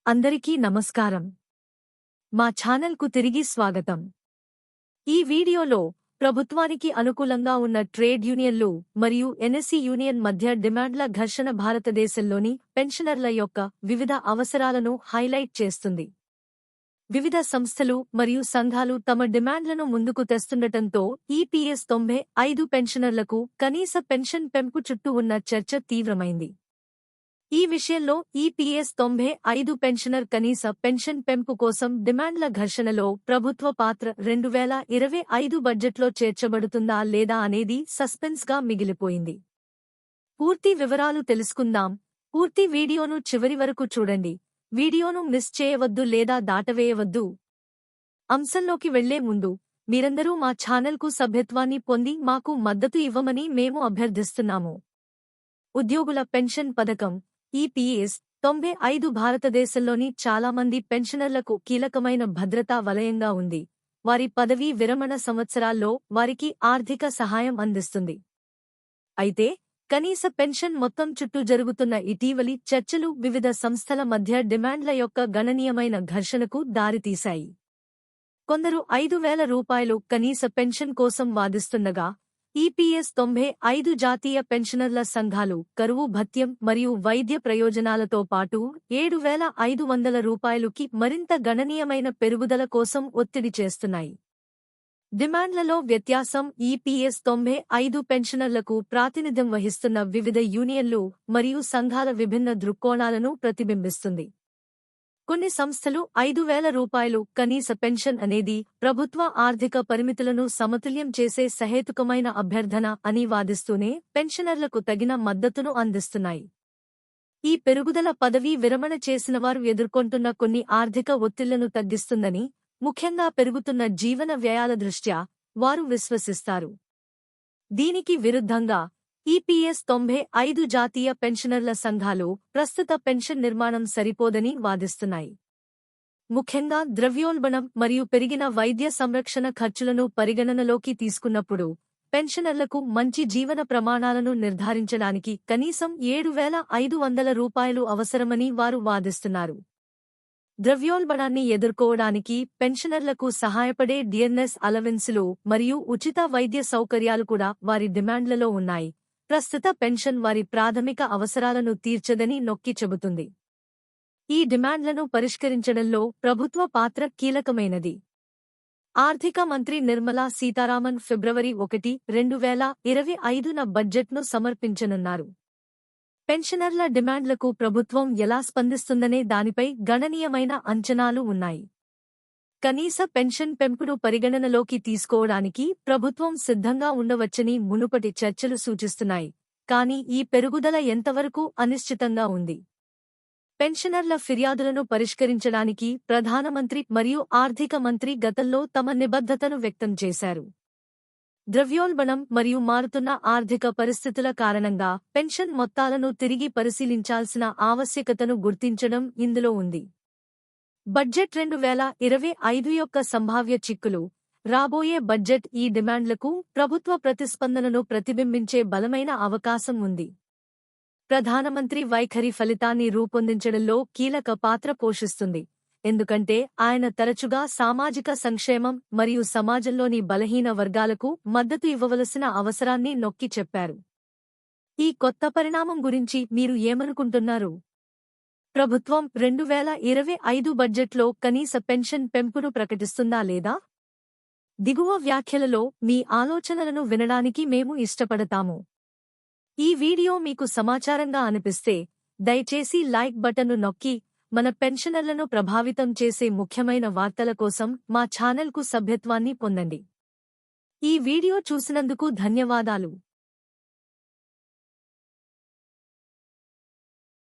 అందరికీ నమస్కారం. మా ఛానల్కు తిరిగి స్వాగతం. ఈ వీడియోలో ప్రభుత్వానికి అనుకూలంగా ఉన్న ట్రేడ్ యూనియన్లు మరియు ఎన్ఎస్ఈ యూనియన్ మధ్య డిమాండ్ల ఘర్షణ భారతదేశంలోని పెన్షనర్ల యొక్క వివిధ అవసరాలను హైలైట్ చేస్తుంది. వివిధ సంస్థలు మరియు సంఘాలు తమ డిమాండ్లను ముందుకు తెస్తుండటంతో ఈపీఎస్ 95 పెన్షనర్లకు కనీస పెన్షన్ పెంపు చుట్టూ ఉన్న చర్చ తీవ్రమైంది. ఈ విషయంలో ఈపీఎస్ 95 పెన్షనర్ కనీస పెన్షన్ పెంపు కోసం డిమాండ్ల ఘర్షణలో ప్రభుత్వ పాత్ర 2025 బడ్జెట్లో చేర్చబడుతుందా లేదా అనేది సస్పెన్స్గా మిగిలిపోయింది. పూర్తి వివరాలు తెలుసుకుందాం. పూర్తి వీడియోను చివరి వరకు చూడండి. వీడియోను మిస్ చేయవద్దు లేదా దాటవేయవద్దు. అంశంలోకి వెళ్లే ముందు మీరందరూ మా ఛానల్కు సభ్యత్వాన్ని పొంది మాకు మద్దతు ఇవ్వమని మేము అభ్యర్థిస్తున్నాము. ఉద్యోగుల పెన్షన్ పథకం ఈపీఎస్ 95 భారతదేశంలోని చాలామంది పెన్షనర్లకు కీలకమైన భద్రతా వలయంగా ఉంది. వారి పదవీ విరమణ సంవత్సరాల్లో వారికి ఆర్థిక సహాయం అందిస్తుంది. అయితే కనీస పెన్షన్ మొత్తం చుట్టూ జరుగుతున్న ఇటీవలి చర్చలు వివిధ సంస్థల మధ్య డిమాండ్ల యొక్క గణనీయమైన ఘర్షణకు దారితీశాయి. కొందరు 5,000 రూపాయలు కనీస పెన్షన్ కోసం వాదిస్తుండగా, ఈపీఎస్ 95 జాతీయ పెన్షనర్ల సంఘాలు కరువు భత్యం మరియు వైద్య ప్రయోజనాలతో పాటు 7,500 రూపాయలుకి మరింత గణనీయమైన పెరుగుదల కోసం ఒత్తిడి చేస్తున్నాయి. డిమాండ్లలో వ్యత్యాసం ఈపీఎస్ 95 పెన్షనర్లకు ప్రాతినిధ్యం వహిస్తున్న వివిధ యూనియన్లు మరియు సంఘాల విభిన్న దృక్కోణాలను ప్రతిబింబిస్తుంది. కొన్ని సంస్థలు 5,000 రూపాయలు కనీస పెన్షన్ అనేది ప్రభుత్వ ఆర్థిక పరిమితులను సమతుల్యం చేసే సహేతుకమైన అభ్యర్థన అని వాదిస్తూనే పెన్షనర్లకు తగిన మద్దతును అందిస్తున్నాయి. ఈ పెరుగుదల పదవీ విరమణ చేసినవారు ఎదుర్కొంటున్న కొన్ని ఆర్థిక ఒత్తిళ్లను తగ్గిస్తుందని, ముఖ్యంగా పెరుగుతున్న జీవన వ్యయాల దృష్ట్యా వారు విశ్వసిస్తారు. దీనికి విరుద్ధంగా ఈపీఎస్ 95 జాతీయ పెన్షనర్ల సంఘాలు ప్రస్తుత పెన్షన్ నిర్మాణం సరిపోదని వాదిస్తున్నాయి. ముఖ్యంగా ద్రవ్యోల్బణం మరియు పెరిగిన వైద్య సంరక్షణ ఖర్చులను పరిగణనలోకి తీసుకున్నప్పుడు పెన్షనర్లకు మంచి జీవన ప్రమాణాలను నిర్ధారించడానికి కనీసం 7,500 రూపాయలు అవసరమని వారు వాదిస్తున్నారు. ద్రవ్యోల్బణాన్ని ఎదుర్కోవడానికి పెన్షనర్లకు సహాయపడే డిఎన్ఎస్ అలవెన్సులు మరియు ఉచిత వైద్య సౌకర్యాలు కూడా వారి డిమాండ్లలో ఉన్నాయి. ప్రస్తుత పెన్షన్ వారి ప్రాథమిక అవసరాలను తీర్చదని నొక్కి చెబుతుంది. ఈ డిమాండ్లను పరిష్కరించడంలో ప్రభుత్వ పాత్ర కీలకమైనది. ఆర్థిక మంత్రి నిర్మలా సీతారామన్ ఫిబ్రవరి 1, 2025న బడ్జెట్ను సమర్పించనున్నారు. పెన్షనర్ల డిమాండ్లకు ప్రభుత్వం ఎలా స్పందిస్తుందనే దానిపై గణనీయమైన అంచనాలు ఉన్నాయి. కనీస పెన్షన్ పెంపును పరిగణనలోకి తీసుకోవడానికి ప్రభుత్వం సిద్ధంగా ఉండవచ్చని మునుపటి చర్చలు సూచిస్తున్నాయి. కానీ ఈ పెరుగుదల ఎంతవరకు అనిశ్చితంగా ఉంది. పెన్షనర్ల ఫిర్యాదులను పరిష్కరించడానికి ప్రధానమంత్రి మరియు ఆర్థిక మంత్రి గతంలో తమ నిబద్ధతను వ్యక్తం చేశారు. ద్రవ్యోల్బణం మరియు మారుతున్న ఆర్థిక పరిస్థితుల కారణంగా పెన్షన్ మొత్తాలను తిరిగి పరిశీలించాల్సిన ఆవశ్యకతను గుర్తించడం ఇందులో ఉంది. బడ్జెట్ 2025 యొక్క సంభావ్య చిక్కులు. రాబోయే బడ్జెట్ ఈ డిమాండ్లకు ప్రభుత్వ ప్రతిస్పందనను ప్రతిబింబించే బలమైన అవకాశం ఉంది. ప్రధానమంత్రి వైఖరి ఫలితాన్ని రూపొందించడంలో కీలక పాత్ర పోషిస్తుంది. ఎందుకంటే ఆయన తరచుగా సామాజిక సంక్షేమం మరియు సమాజంలోని బలహీన వర్గాలకు మద్దతు ఇవ్వవలసిన అవసరాన్ని నొక్కి చెప్పారు. ఈ కొత్త పరిణామం గురించి మీరు ఏమనుకుంటున్నారు? ప్రభుత్వం 2025 బడ్జెట్లో కనీస పెన్షన్ పెంపును ప్రకటిస్తుందా లేదా? దిగువ వ్యాఖ్యలలో మీ ఆలోచనలను వినడానికి మేము ఇష్టపడతాము. ఈ వీడియో మీకు సమాచారంగా అనిపిస్తే దయచేసి లైక్ బటన్ను నొక్కి మన పెన్షనర్లను ప్రభావితం చేసే ముఖ్యమైన వార్తల కోసం మా ఛానల్కు సభ్యత్వాన్ని పొందండి. ఈ వీడియో చూసినందుకు ధన్యవాదాలు.